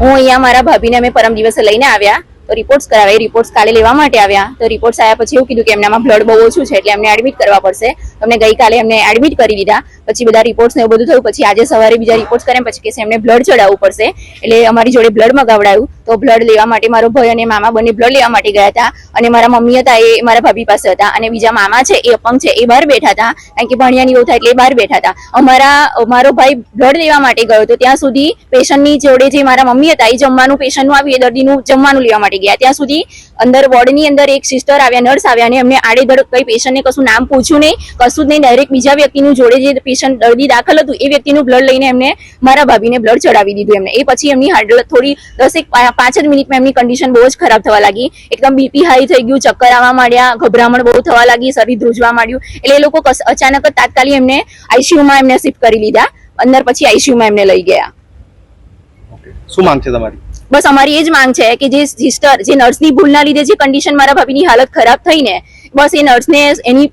હું અહીંયા મારા ભાભીને અમે પરમ દિવસે લઈને આવ્યા તો રિપોર્ટ્સ કરાવ્યા. રિપોર્ટ્સ કાલે લેવા માટે આવ્યા તો રિપોર્ટ્સ આવ્યા પછી એવું કીધું કે એમનામાં બ્લડ બહુ ઓછું છે એટલે એમને એડમિટ કરવા પડશે. અમને ગઈકાલે એમને એડમિટ કરી દીધા. પછી બધા રિપોર્ટ્સ ને એવું બધું થયું. પછી આજે સવારે બીજા રિપોર્ટ્સ કર્યા પછી કે એમને બ્લડ ચડાવવું પડશે. એટલે અમારી જોડે બ્લડ મગાવડાયું તો બ્લડ લેવા માટે મારો ભાઈ અને મામા બંને બ્લડ લેવા માટે ગયા હતા. અને મારા મમ્મી હતા એ મારા ભાભી પાસે હતા અને બીજા મામા છે એ અપંગ છે એ બહાર બેઠા હતા કારણ કે ભણિયાની એવું થાય એટલે એ બહાર બેઠા હતા. મારો ભાઈ બ્લડ લેવા માટે ગયો તો ત્યાં સુધી પેશન્ટની જોડે જે મારા મમ્મી હતા એ જમવાનું પેશન્ટનું આવ્યું એ દર્દીનું જમવાનું લેવા માટે ગયા. ત્યાં સુધી અંદર વોર્ડની અંદર એક સિસ્ટર આવ્યા, નર્સ આવ્યા અને એમને આડેધડ કઈ પેશન્ટને કશું નામ પૂછ્યું નહીં, કશું જ નહીં. ડાયરેક્ટ બીજા વ્યક્તિનું જોડે જે પેશન્ટ દર્દી દાખલ હતું એ વ્યક્તિનું બ્લડ લઈને એમને મારા ભાભીને બ્લડ ચડાવી દીધું એમને. એ પછી એમની હાલત થોડી 5 જ મિનિટમાં એમની કન્ડિશન બહુ જ ખરાબ થવા લાગી. એકદમ બીપી હાઈ થઈ ગયું, ચક્કર આવવા માંડ્યા, ગભરામણ બહુ થવા લાગી, શરીર ધ્રુજવા માંડ્યું. એટલે એ લોકો અચાનક જ તાત્કાલિક એમને આઈસીયુમાં એમને શિફ્ટ કરી લીધા. અંદર પછી આઈસીયુમાં એમને લઈ ગયા. શું માંગ છે તમારી? બસ અમારી એ જ માંગ છે કે જે સિસ્ટર જે નર્સની ભૂલના લીધે જે કન્ડિશન મારા ભાભીની હાલત ખરાબ થઈને બસ એ નર્સને એની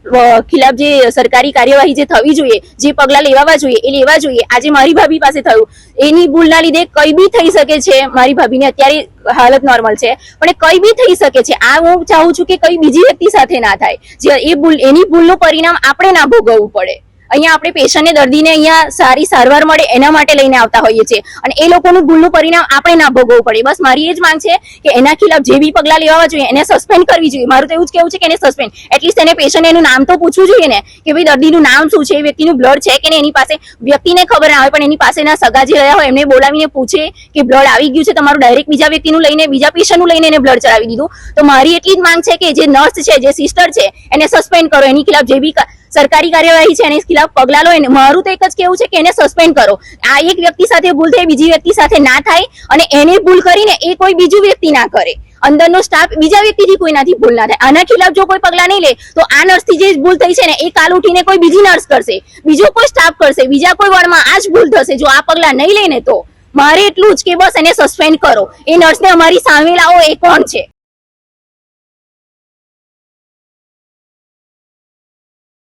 ખિલાફ જે સરકારી કાર્યવાહી જે થવી જોઈએ, જે પગલા લેવા જોઈએ એ લેવા જોઈએ. આજે મારી ભાભી પાસે થયું એની ભૂલના લીધે કઈ બી થઈ શકે છે. મારી ભાભીને અત્યારે હાલત નોર્મલ છે પણ કઈ બી થઈ શકે છે. આ હું ચાહું છું કે કઈ બીજી વ્યક્તિ સાથે ના થાય. જે એ ભૂલ એની ભૂલનું પરિણામ આપણે ના ભોગવવું પડે. અહીંયા આપણે પેશન્ટને દર્દીને અહીંયા સારી સારવાર મળે એના માટે લઈને આવતા હોઈએ છીએ અને એ લોકોનું ભૂલનું પરિણામ આપણે ના ભોગવવું પડે. બસ મારી એ જ માંગ છે કે એના ખિલાફ જે બી પગલા લેવા જોઈએ એને સસ્પેન્ડ કરવી જોઈએ. મારું તો એવું જ કેવું છે કે એને સસ્પેન્ડ એટલીસ્ટ એને પેશન્ટ એનું નામ તો પૂછવું જોઈએ ને કે ભાઈ દર્દીનું નામ શું છે, વ્યક્તિનું બ્લડ છે કે એની પાસે. વ્યક્તિને ખબર ના હોય પણ એની પાસેના સગા જે રહ્યા હોય એમને બોલાવીને પૂછે કે બ્લડ આવી ગયું છે તમારું, ડાયરેક્ટ બીજા વ્યક્તિનું લઈને બીજા પેશન્ટનું લઈને એને બ્લડ ચડાવી દીધું. તો મારી એટલી જ માંગ છે કે જે નર્સ છે, જે સિસ્ટર છે એને સસ્પેન્ડ કરો. એની ખિલાફ જે બી સરકારી કાર્યવાહી છે એની ખિલાફ પગલા લો. મારું તો એક જ કેવું છે કે એને સસ્પેન્ડ કરો. આ એક વ્યક્તિ સાથે ભૂલ થઈ બીજી વ્યક્તિ સાથે ના થાય અને એને ભૂલ કરીને એ કોઈ બીજું વ્યક્તિ ના કરે. અંદરનો સ્ટાફ બીજા વ્યક્તિથી કોઈનાથી ભૂલ ના થાય. આના ખિલાફ જો કોઈ પગલા નહીં લે તો આ નર્સથી જે ભૂલ થઈ છે ને એ કાલ ઉઠીને કોઈ બીજી નર્સ કરશે, બીજો કોઈ સ્ટાફ કરશે, બીજા કોઈ વોર્ડમાં આ જ ભૂલ થશે જો આ પગલા નહીં લે ને. તો મારે એટલું જ કે બસ એને સસ્પેન્ડ કરો. એ નર્સને અમારી સામે લાવો. એ કોણ છે?